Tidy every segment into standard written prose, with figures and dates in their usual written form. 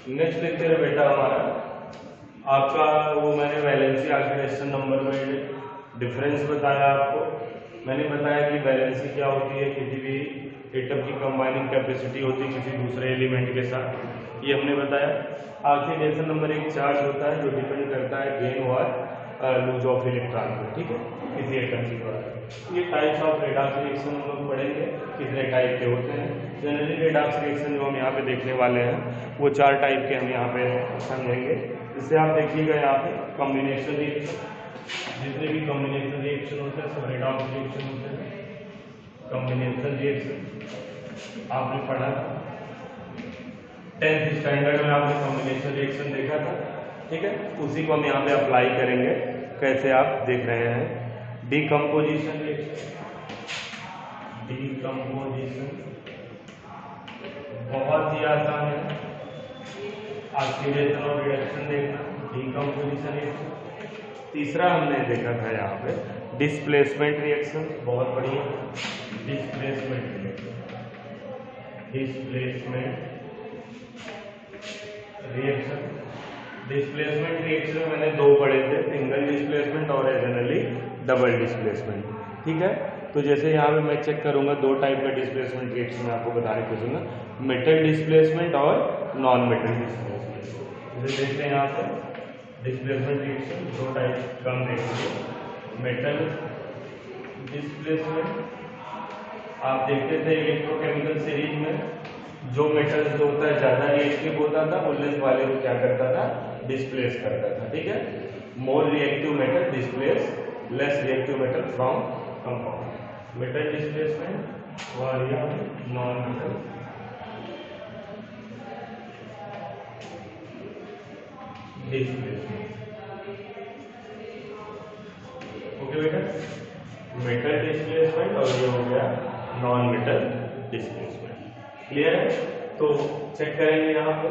Next lecture है बेटा हमारा आपका, वो मैंने वैलेंसी ऑक्सीडेशन नंबर में डिफरेंस बताया आपको। मैंने बताया कि वैलेंसी क्या होती है, किसी भी एटम की कंबाइनिंग कैपेसिटी होती है किसी दूसरे एलिमेंट के साथ, ये हमने बताया। ऑक्सीडेशन नंबर एक चार्ज होता है जो डिपेंड करता है गेन और लूज ऑफ इलेक्ट्रॉन को, ठीक है, किसी एटम के द्वारा। ये टाइप्स ऑफ रेडॉक्स रिएक्शन हम लोग पढ़ेंगे, कितने टाइप के होते हैं। जनरली रेडॉक्स रिएक्शन जो हम यहाँ पे देखने वाले हैं वो 4 टाइप के हम यहाँ पे समझेंगे। इससे आप देखिएगा यहाँ पे कॉम्बिनेशन रिएक्शन, जितने भी कॉम्बिनेशन रिएक्शन होते हैं सब रेडॉक्स रिएक्शन होते हैं। कॉम्बिनेशन रिएक्शन आपने पढ़ा था 10th स्टैंडर्ड में, आपने कॉम्बिनेशन रिएक्शन देखा था, ठीक है। उसी को हम यहाँ पे अप्लाई करेंगे, कैसे आप देख रहे हैं। डीकम्पोजिशन रिएक्शन, डीकम्पोजिशन बहुत ही आसान है। ऑक्सीडेशन और रिडक्शन देखना, डीकम्पोजिशन रिएक्शन। तीसरा हमने देखा था यहाँ पे डिस्प्लेसमेंट रिएक्शन, बहुत बढ़िया। Displacement reaction, displacement reaction. Displacement reaction में मैंने 2 पढ़े थे, सिंगल डिस्प्लेसमेंट और जनरली डबल डिस्प्लेसमेंट, ठीक है। तो जैसे यहाँ पे मैं चेक करूंगा 2 टाइप का डिस्प्लेसमेंट रिएक्शन मैं आपको बताने की सोचूंगा, मेटल डिस्प्लेसमेंट और नॉन मेटल डिस्प्लेसमेंट। जैसे देखते हैं यहाँ पे डिस्प्लेसमेंट रिएक्शन 2 टाइप का हम देखेंगे। मेटल डिस्प्लेसमेंट आप देखते थे इलेक्ट्रोकेमिकल सीरीज में, जो मेटल जो होता है ज्यादा रिएक्टिव होता था वो लेस वाले को क्या करता था, डिस्प्लेस करता था, ठीक है। More reactive metal displace less reactive metal from compound. Metal displacement और या नॉन मेटल डिस्प्लेसमेंट। ओके बेटा, मेटल डिस्प्लेसमेंट और ये हो गया नॉन मेटल डिस्प्लेसमेंट। क्लियर है? तो चेक करेंगे यहाँ पे।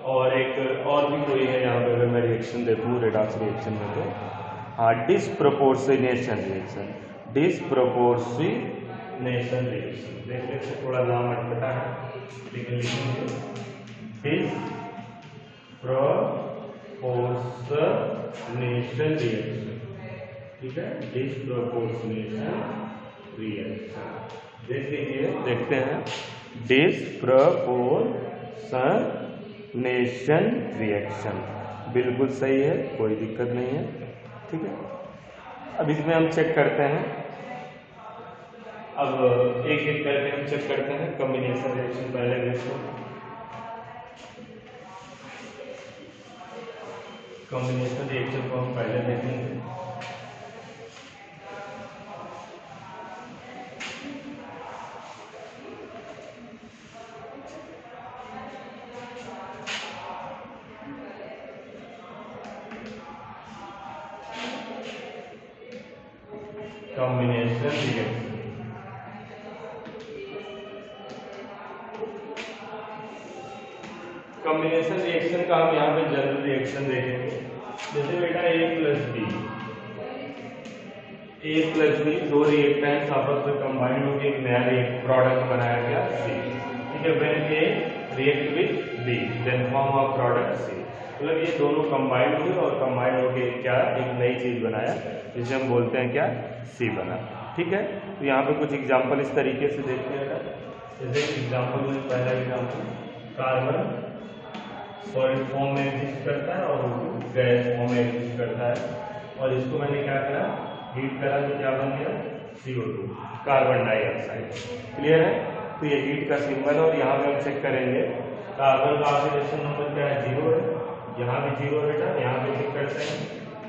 और एक और भी कोई है यहाँ पे, अगर मैं रिएक्शन देखूँ रेडॉक्स रिएक्शन में तो हाँ, डिस्प्रोपोर्शनेशन रिएक्शन, डिस्प्रोपोर्शनेशन रिएक्शन। देखने से थोड़ा नाम अटपटा है लेकिन लिखेंगे डिस्प्रोपोर्शनेशन रिएक्शन, ठीक है। डिस्प्रोपोर्शनेशन रिएक्शन देख लीजिए, देखते हैं। डिस्प्रोपोर्शनेशन रिएक्शन बिल्कुल सही है, कोई दिक्कत नहीं है, ठीक है। अब इसमें हम चेक करते हैं, अब एक एक करके हम चेक करते हैं। कॉम्बिनेशन रिएक्शन पहले देखते हैं, कॉम्बिनेशन रिएक्शन को हम पहले देखेंगे। कॉम्बिनेशन रिएक्शन, कॉम्बिनेशन रिएक्शन का हम यहाँ पे जनरल रिएक्शन देखेंगे। जैसे बेटा A प्लस बी 2 रिएक्टेंट्स आपस में कंबाइंड होकर एक नया प्रोडक्ट बनाया गया C, ठीक है। When A react with B then form of product C, मतलब ये दोनों कंबाइंड हुए और कंबाइंड होकर क्या एक नई चीज बनाया जिसे हम बोलते हैं क्या, C बना, ठीक है। तो यहाँ पे कुछ एग्जांपल इस तरीके से देखते हैं। जैसे एग्जांपल में पहला एग्जांपल, कार्बन सॉलिड फॉर्म में एग्जिस्ट करता है और गैस फॉर्म में एग्जिस्ट करता है, और इसको मैंने क्या करा, हीट करा तो क्या बन गया, CO2, कार्बन डाइऑक्साइड। क्लियर है? तो ये हीट का सिंबल है। और यहाँ पे हम चेक करेंगे कार्बन का ऑक्सीडेशन नंबर क्या है, 0 है, यहाँ भी 0 है बेटा। यहाँ पे चेक करते हैं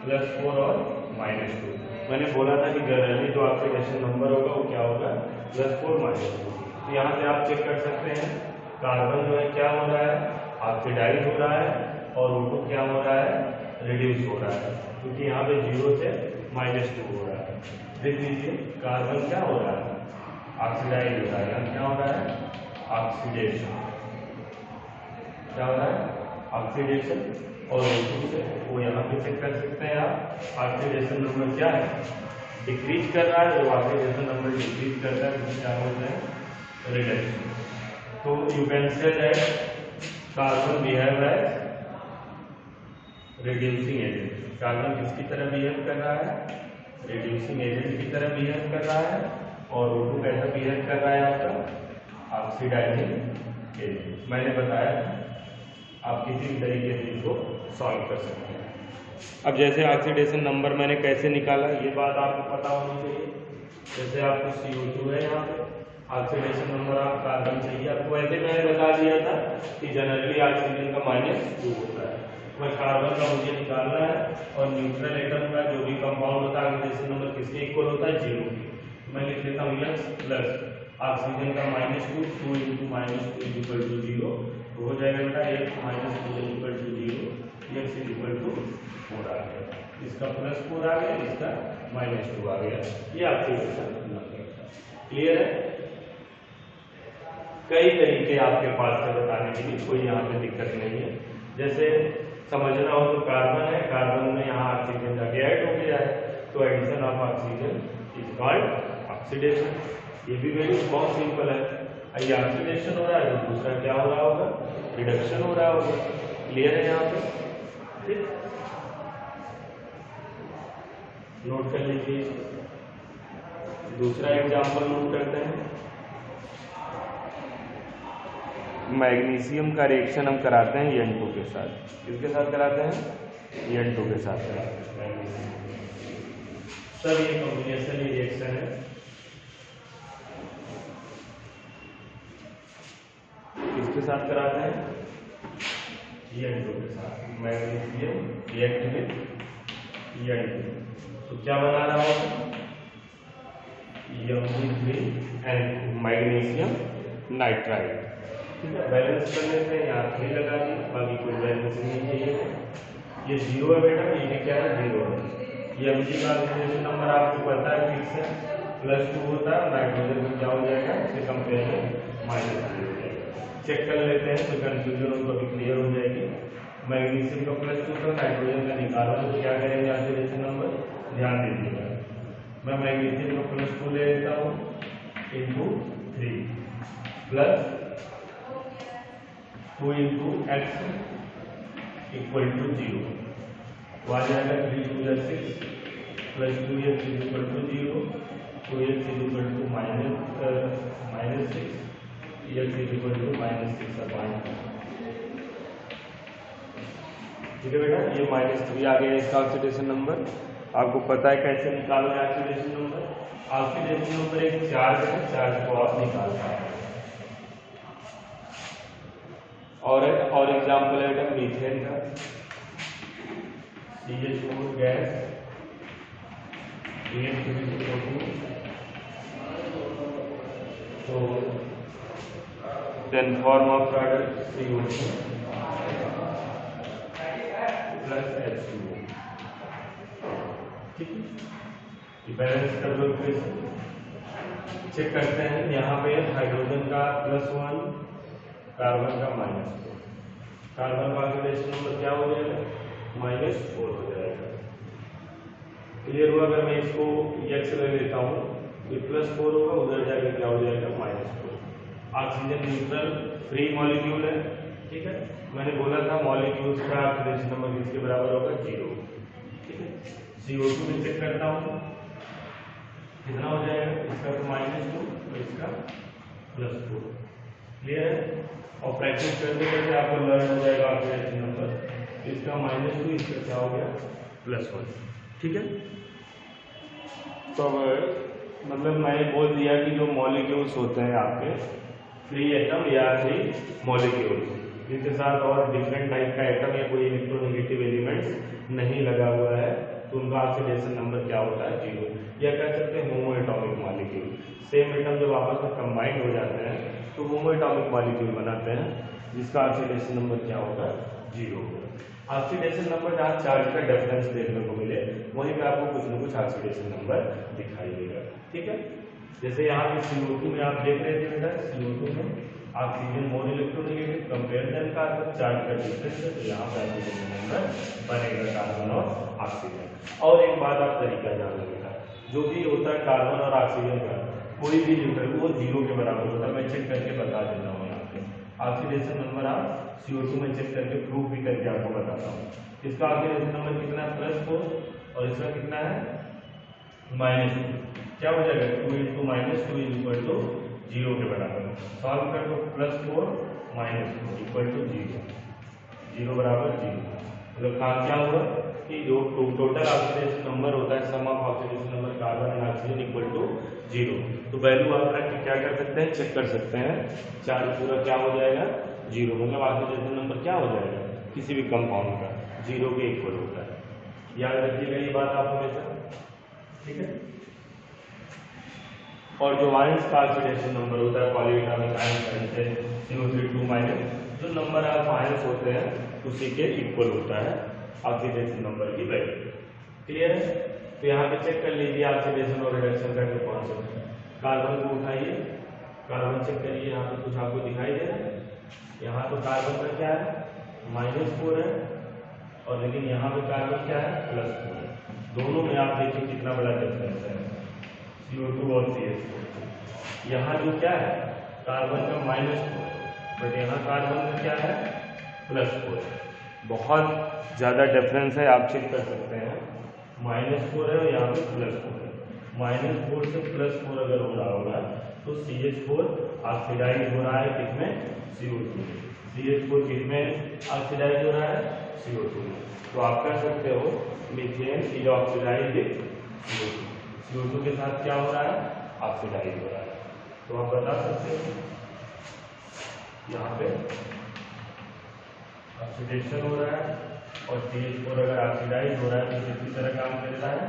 +4 और -2। मैंने बोला था कि जनरली जो ऑक्सीडेशन नंबर होगा वो क्या होगा, +4 -2। तो यहाँ से आप चेक कर सकते हैं कार्बन जो है क्या हो रहा है, ऑक्सीडाइज हो रहा है, और O2 क्या हो रहा है, रिड्यूस हो रहा है, क्योंकि यहाँ पे 0 से -2 हो रहा है। देख लीजिए कार्बन क्या हो रहा है, ऑक्सीडाइज हो रहा है, यहाँ क्या हो रहा है, ऑक्सीडेशन, क्या हो रहा है, ऑक्सीडेशन। और O2 से वो यहाँ पे चेक कर सकते हैं आप, ऑक्सीडेशन नंबर क्या है, डिक्रीज कर रहा है। जब ऑक्सीडेशन नंबर डिक्रीज करता है तो क्या होता है, रिडक्शन। तो you can say that carbon behave as reducing agent. Carbon किसकी तरह बिहेव कर रहा है? रिड्यूसिंग एजेंट की तरह बिहेव कर रहा है। और O2 कैसा बिहेव कर रहा है आपका? Oxidising agent. मैंने बताया आप किसी भी तरीके से इसको सॉल्व कर सकते हैं। अब जैसे ऑक्सीडेशन नंबर मैंने कैसे निकाला, ये बात आपको पता होनी चाहिए। जैसे आपको CO2 है, यहाँ पे ऑक्सीडेशन नंबर ऑफ कार्बन चाहिए आपको। वैसे मैंने बता दिया था कि जनरली ऑक्सीजन का -2 होता है, वह कार्बन का मुझे निकालना है। और न्यूट्रल एटम का जो भी कंपाउंड होता है ऑक्सीडेशन नंबर किसके इक्वल होता है? 0 के। मैं लिख लेता हूँ X प्लस ऑक्सीजन का -2, 2 इंटू -2 इक्वल टू 0 हो जाएगा बेटा। X -2 equal to 0, X equal to 4 आ गया। इसका +4 आ गया, इसका -2 आ गया। ये ऑक्सीडेशन नंबर क्लियर है। कई तरीके आपके पास है बताने के लिए, कोई यहाँ पे दिक्कत नहीं है। जैसे समझना हो तो कार्बन है, कार्बन में यहाँ ऑक्सीजन जाके ऐड हो गया है, तो addition of oxygen is called oxidation. ये भी वेरी बहुत सिंपल है। ये ऑक्सीडेशन हो रहा है तो दूसरा क्या हो रहा होगा? रिडक्शन हो रहा होगा। क्लियर है यहाँ पे? ठीक, नोट कर लीजिए। दूसरा एग्जाम्पल नोट करते हैं। मैग्नीशियम का रिएक्शन हम कराते हैं N2 के साथ। किसके साथ कराते हैं? N2 के साथ कराते हैं। सर ये कॉम्बिनेशन रिएक्शन है। किसके साथ कराते हैं? N2 के साथ। मैग्नीशियम रिएक्ट विद N2, तो क्या बना रहा होगा? Mg3 magnesium nitride. ठीक है, बैलेंस कर लेते हैं। यहाँ 3 लगा दिए, बाकी कोई बैलेंस नहीं है। ये 0 है बेटा, ये क्या है? 0 है। ये Mg का ऑक्सीडेशन नंबर आपको पता है फिक्स है, +2 होता है। नाइट्रोजन में क्या हो जाएगा? इससे कंपेयर में -3 हो जाएगा। चेक कर लेते हैं तो कंफ्यूजन उनको भी क्लियर हो जाएगी। मैग्नीशियम का +2 था, नाइट्रोजन का निकाला, तो क्या करेंगे ऑक्सीडेशन नंबर? ध्यान दीजिएगा। मैं मैग्नीशियम का +2 ले लेता हूँ into 3 plus 2 into x equal to 0, तो आ जाएगा 3 2 या 6 plus 2x equal to 0, 2x equal to -6, x equal to -6/5। ठीक है बेटा, ये -3 आ गया इसका ऑक्सीडेशन नंबर। आपको पता है कैसे निकालना है ऑक्सीडेशन नंबर? ऑक्सीडेशन नंबर एक चार्ज है, चार्ज को आप निकाल पाए। और एग्जाम्पल है बेटा मीथेन का। CH4 गैस तो then form of product CO2 plus H2O। ठीक है, बैलेंस कर लो। चेक करते हैं। यहाँ पे हाइड्रोजन का +1, कार्बन का -4। कार्बन का ऑक्सीडेशन नंबर क्या हो जाएगा? -4 हो जाएगा। क्लियर हुआ? अगर मैं इसको X ले लेता हूँ, ये +4 होगा, उधर जाकर क्या हो जाएगा? -4। ऑक्सीजन न्यूट्रल फ्री मॉलिक्यूल है। ठीक है, मैंने बोला था मॉलिक्यूल्स का ऑक्सीडेशन नंबर किसके बराबर होगा? 0। ठीक है, CO2 में चेक करता हूँ कितना हो जाएगा? इसका तो -2 और इसका +4। क्लियर है? और प्रैक्टिस करते करते आपको लर्न हो जाएगा ऑक्सीडेशन नंबर। इसका -2, इसका क्या हो गया? +1। ठीक है, तो मतलब मैंने बोल दिया कि जो मॉलिक्यूल्स होते हैं आपके फ्री एटम या फ्री मॉलिक्यूल, जिनके साथ और डिफरेंट टाइप का एटम या कोई इलेक्ट्रोनेगेटिव एलिमेंट्स नहीं लगा हुआ है, तो उनका ऑक्सीडेशन नंबर क्या होता है? 0। या कह सकते हैं होमो एटॉमिक मॉलिक्यूल। सेम एटम जब आपस में कंबाइंड हो जाते हैं तो होमो एटॉमिक मॉलिक्यूल बनाते हैं, जिसका ऑक्सीडेशन नंबर क्या होगा? 0 होगा। ऑक्सीडेशन नंबर जहाँ चार्ज का डिफरेंस देखने को मिले वहीं पे आपको कुछ न कुछ ऑक्सीडेशन नंबर दिखाई देगा। ठीक है, जैसे यहाँ पे CO2 में आप देख रहे थे बेटा, CO2 में oxygen more electronegative compare than carbon, charge का डिफरेंस है, तो यहाँ पे ऑक्सीडेशन नंबर बनेगा कार्बन और ऑक्सीजन। और एक बात आप तरीका जान लेगा, जो भी होता है कार्बन और ऑक्सीजन का कोई भी न्यूट्रल वो 0 के बराबर होता है। मैं चेक करके बता देता हूँ। यहाँ पे ऑक्सीडेशन नंबर आप CO2 में चेक करके प्रूफ भी करके आपको बताता हूँ। इसका ऑक्सीडेशन नंबर कितना है +4 और इसका कितना है -2। क्या हो जाएगा 2 × -2 = 0 के बराबर। सॉल्व कर दो +4 -4 = 0, 0 बराबर 0। मतलब क्या हुआ कि जो टोटल ऑक्सीडेशन नंबर होता है sum of oxidation number carbon and oxygen = 0। तो वैल्यू आप रख के क्या कर सकते हैं चेक कर सकते हैं। चार्ज पूरा क्या हो जाएगा 0, मतलब ऑक्सीडेशन नंबर क्या हो जाएगा किसी भी कंपाउंड का 0 के इक्वल होता है। याद रखिएगा ये बात आप हमेशा, ठीक है। और जो आयंस का ऑक्सीडेशन नंबर होता है पॉलीएटॉमिक आयंस जैसे CO3 जो नंबर ऑफ आयंस होते हैं उसी के इक्वल होता है ऑक्सीडेशन नंबर की वैल्यू। क्लियर है। तो यहाँ पे चेक कर लीजिए ऑक्सीडेशन और रिडक्शन का जो कॉन्सेप्ट है। कार्बन को उठाइए, कार्बन चेक करिए, यहाँ पे कुछ आपको दिखाई दे रहा है। यहाँ तो कार्बन का क्या है -4 है और लेकिन यहाँ पे कार्बन क्या है +4 है। दोनों में आप देखिए कितना बड़ा डिफरेंस है CO2 और CH4। यहाँ जो क्या है कार्बन का -4 बट यहाँ कार्बन का क्या है +4 है। बहुत ज़्यादा डिफरेंस है, आप चेक कर सकते हैं। -4 है और यहाँ पे +4 है। -4 से +4 अगर हो रहा होगा तो CH4 ऑक्सीडाइज हो रहा है किसमें CO2 में। CH4 किसमें ऑक्सीडाइज हो रहा है CO2 में। तो आप कह सकते हो methane is oxidised with CO2। CO2 के साथ क्या हो रहा है ऑक्सीडाइज हो रहा है। तो आप बता सकते हो यहाँ पे ऑक्सीडेशन हो रहा है और CH4 अगर ऑक्सीडाइज हो रहा है तो किसी तरह काम कर रहा है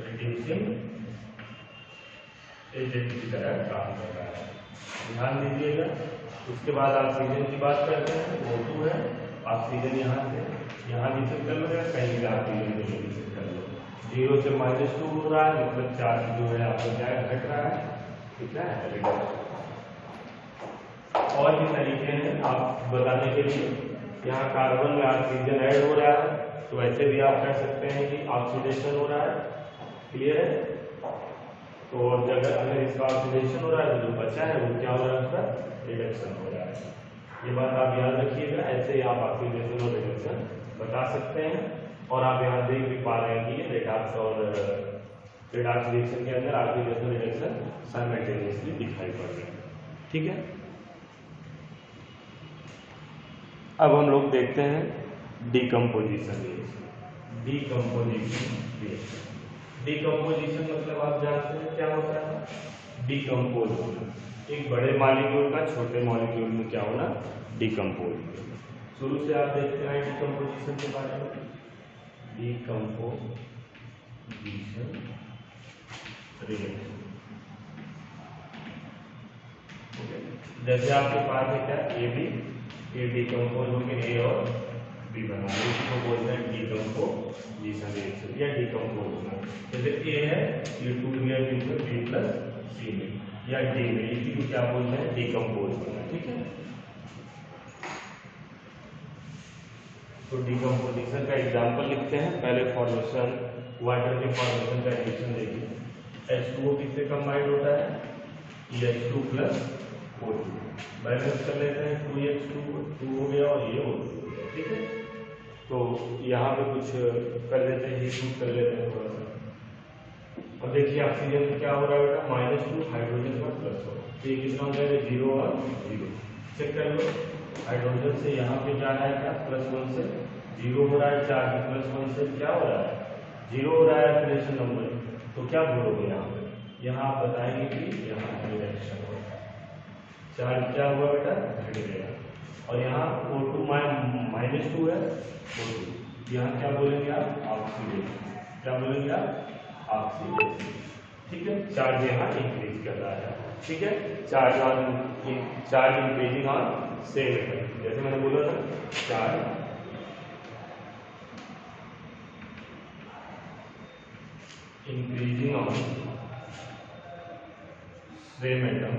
रिड्यूसिंग एजेंट की तरह काम कर रहा है। ध्यान दीजिएगा। उसके बाद ऑक्सीजन की बात करते हैं तो O2 है, ऑक्सीजन यहाँ से यहाँ भी चेक कर लो या कहीं भी ऑक्सीजन को भी चेक कर लो। 0 से -2 हो रहा है मतलब चार्ज जो है आपका क्या घट रहा है, कितना है रिडक्शन। और भी तरीके हैं आप बताने के लिए। यहाँ कार्बन में ऑक्सीजन ऐड हो रहा है तो वैसे भी आप कह सकते हैं कि ऑक्सीडेशन हो रहा है। क्लियर है। तो अगर इसका ऑक्सीडेशन हो रहा है तो जो बचा है वो क्या हो रहा है उसका रिडक्शन हो रहा है। ये बात आप याद रखिएगा। ऐसे ही आप ऑक्सीडेशन और रिडक्शन बता सकते हैं। और आप यहाँ देख भी पा रहे हैं कि रेडॉक्स और रेडॉक्स रिएक्शन के अंदर ऑक्सीडेशन रिडक्शन साइमल्टेनियसली दिखाई पड़ रहे हैं। ठीक है। अब हम लोग देखते हैं decomposition reaction. Decomposition reaction, decomposition मतलब आप जानते हैं क्या होता है डीकम्पोज होना। एक बड़े मॉलिक्यूल का छोटे मॉलिक्यूल में क्या होना डीकम्पोज होना। शुरू से आप देखते हैं डीकम्पोजिशन के बारे में। डीकम्पोजिशन रिएक्शन जैसे आपके पास है क्या ए डीकम्पोज होकर ए और बी बना, इसको बोलते हैं डीकम्पोजिशन रिएक्शन या डीकम्पोज होना। जैसे ए है ये 2 रिएक्ट इनटू बी प्लस सी में या डी में, इसी को क्या बोलते हैं डीकम्पोज होना। ठीक है। तो डीकम्पोजिशन का एग्जांपल लिखते हैं। पहले फॉर्मेशन वाटर के फॉर्मेशन का रिएक्शन देखिए। H2O किससे कंबाइंड होता है H2 प्लस O2। बैलेंस कर लेते हैं 2H2 हो गया और ये O2 हो गया। ठीक है। तो यहाँ पे कुछ कर लेते हैं, हीट कर लेते हैं थोड़ा सा। अब देखिए ऑक्सीजन में क्या हो रहा है बेटा -2 हाइड्रोजन का +1 तो ये कितना हो जाएगा 0 और 0। चेक कर लो हाइड्रोजन से यहाँ पे जा रहा है क्या +1 से 0 हो रहा है चार्ज, +1 से क्या हो रहा है 0 हो रहा है ऑक्सीडेशन नंबर। तो क्या बोलोगे यहाँ आप बताएंगे कि यहाँ रिडक्शन हो रहा है, चार्ज क्या हुआ बेटा घट गया। और यहाँ O2 -2 है O2, यहाँ क्या बोलेंगे आप ऑक्सीडेशन। क्या बोलेंगे आप ऑक्सीडेशन। ठीक है। चार्ज यहाँ इंक्रीज कर रहा है। ठीक है। Charge increasing on same atom, जैसे मैंने बोला था charge increasing on same atom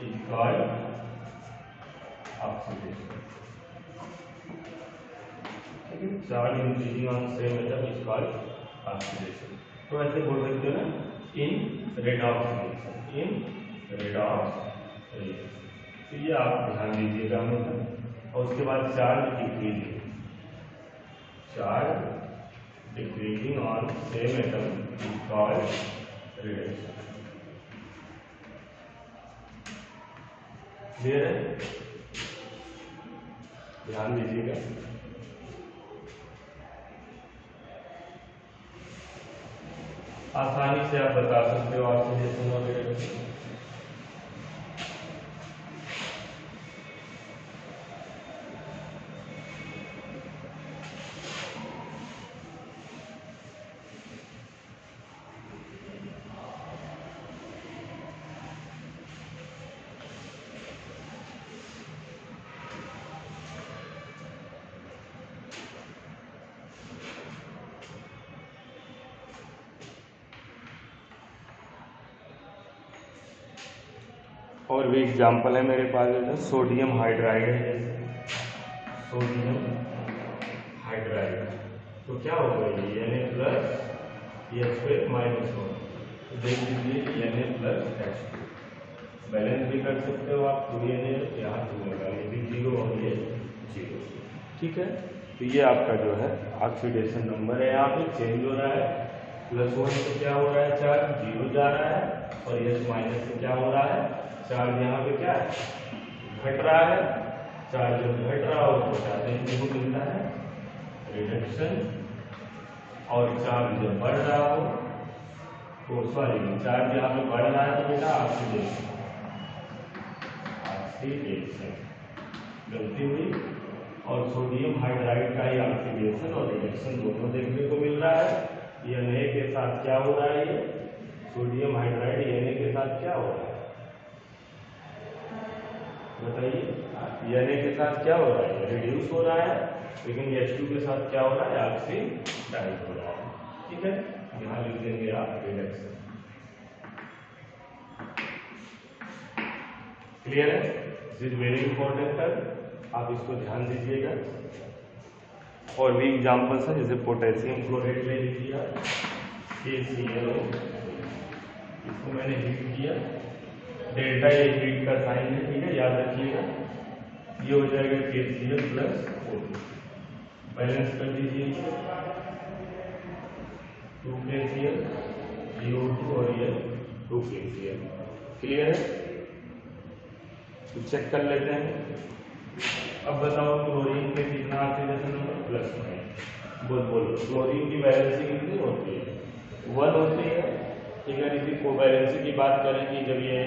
is called oxidation. ठीक है। Charge increasing on same atom is called oxidation. तो ऐसे बोल सकते हो ना इन रेडॉक्स रिएक्शन, इन रेडॉक्स रिएक्शन। तो ये आप ध्यान दीजिएगा हमेशा। और उसके बाद charge decreasing, charge decreasing on same atom is called reduction. Clear है? ध्यान दीजिएगा। आसानी से आप बता सकते हो ऑक्सीडेशन और रिडक्शन। और भी एग्जाम्पल है मेरे पास, जैसे सोडियम हाइड्राइड है, सोडियम हाइड्राइड। तो क्या होगा ये Na प्लस H माइनस हो, तो देख लीजिए Na प्लस H2 बैलेंस भी कर सकते हो आप। 2Na यहाँ 2 होगा, ये भी 0 और ये 0। ठीक है, तो ये आपका जो है ऑक्सीडेशन नंबर है, यहाँ पे चेंज हो रहा है। +1 से क्या हो रहा है, चार्ज 0 जा रहा है, और H माइनस से क्या हो रहा है, चार्ज यहाँ पे क्या है, घट रहा है। चार्ज जब घट रहा हो तो क्या देखने को मिलता है, रिडक्शन। और चार्ज जब बढ़ रहा हो तो सॉरी, चार्ज यहाँ पे बढ़ रहा है तो बेटा ऑक्सीडेशन, ऑक्सीडेशन गलती हुई। और सोडियम हाइड्राइड का ही ऑक्सीडेशन और रिडक्शन दोनों देखने को मिल रहा है। Na के साथ क्या हो रहा है, ये सोडियम हाइड्राइड Na के साथ क्या हो रहा है बताइए। Na के साथ क्या हो रहा है, रिड्यूस हो रहा है, लेकिन H2 के साथ क्या हो रहा है, ऑक्सीडाइज हो रहा है। ठीक है, यहाँ लिख देंगे आप रिडक्शन। क्लियर है? दिस इज वेरी इंपॉर्टेंट है, आप इसको ध्यान दीजिएगा। और भी एग्जाम्पल्स है, जैसे पोटेशियम क्लोराइड ले लीजिए आप, KClO, इसको मैंने हीट किया, डेल्टा ये हीट का साइन है, ठीक है, याद रखिएगा। ये हो जाएगा KCl प्लस O2, बैलेंस कर दीजिए, 2 KCl CO2 और ये 2 KCl। क्लियर है? तो चेक कर लेते हैं। अब बताओ क्लोरीन के कितना ऑक्सीडेशन नंबर, +1। बोलो क्लोरीन की वैलेंसी कितनी होती है, 1 होती है। ठीक है, इसकी कोवैलेंसी की बात करें कि जब ये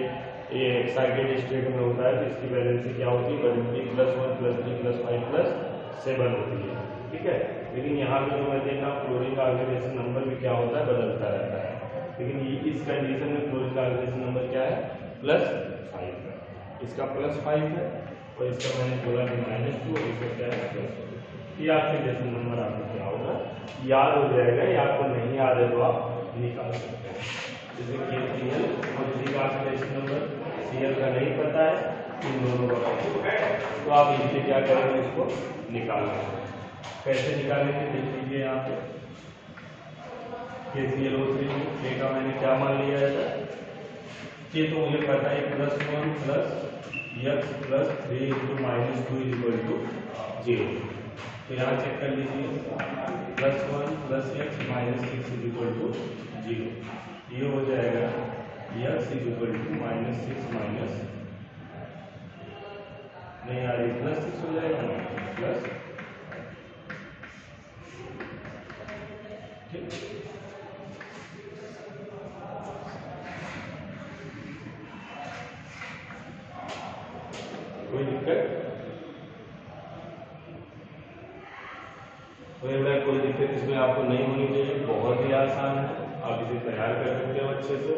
एक्साइटेड स्टेट में होता है तो इसकी वैलेंसी क्या होती है, बदलती है, +1 +3 +5 +7 होती है। ठीक है, लेकिन यहाँ पे जो मैं देखा क्लोरीन का ऑक्सीडेशन नंबर भी क्या होता है, बदलता रहता है। लेकिन ये इस कंडीशन में क्लोरीन का ऑक्सीडेशन नंबर क्या है, +5 है। इसका +5 है और इसका मैंने बोला कि -2, और इसका क्या है, +2। ये ऑक्सीडेशन नंबर आपको क्या होगा, याद हो जाएगा, या आपको नहीं याद है तो आप निकाल सकते हैं। जैसे KCl और इसी का ऑक्सीडेशन नंबर, Cl का नहीं पता है, इन दोनों का तो आप इसे क्या करेंगे, इसको निकाल लेंगे। कैसे निकालेंगे देख लीजिए यहाँ पे, KClO3 K का मैंने क्या मान लिया है, K तो मुझे पता है +1 + X + 3 × -2 = 0। तो यहाँ चेक कर लीजिए, +1 + X - 6 = 0। ये हो जाएगा X -6 नहीं यार, ये +6 हो जाएगा ना, प्लस, ठीक। कोई दिक्कत? कोई दिक्कत इसमें आपको नहीं होनी चाहिए, बहुत ही आसान है, आप इसे तैयार कर सकते हो, अच्छे से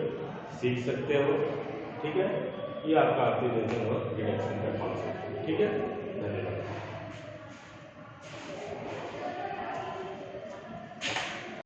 सीख सकते हो। ठीक है, ये आपका ऑक्सीडेशन और रिडक्शन का कॉन्सेप्ट है। ठीक है, धन्यवाद।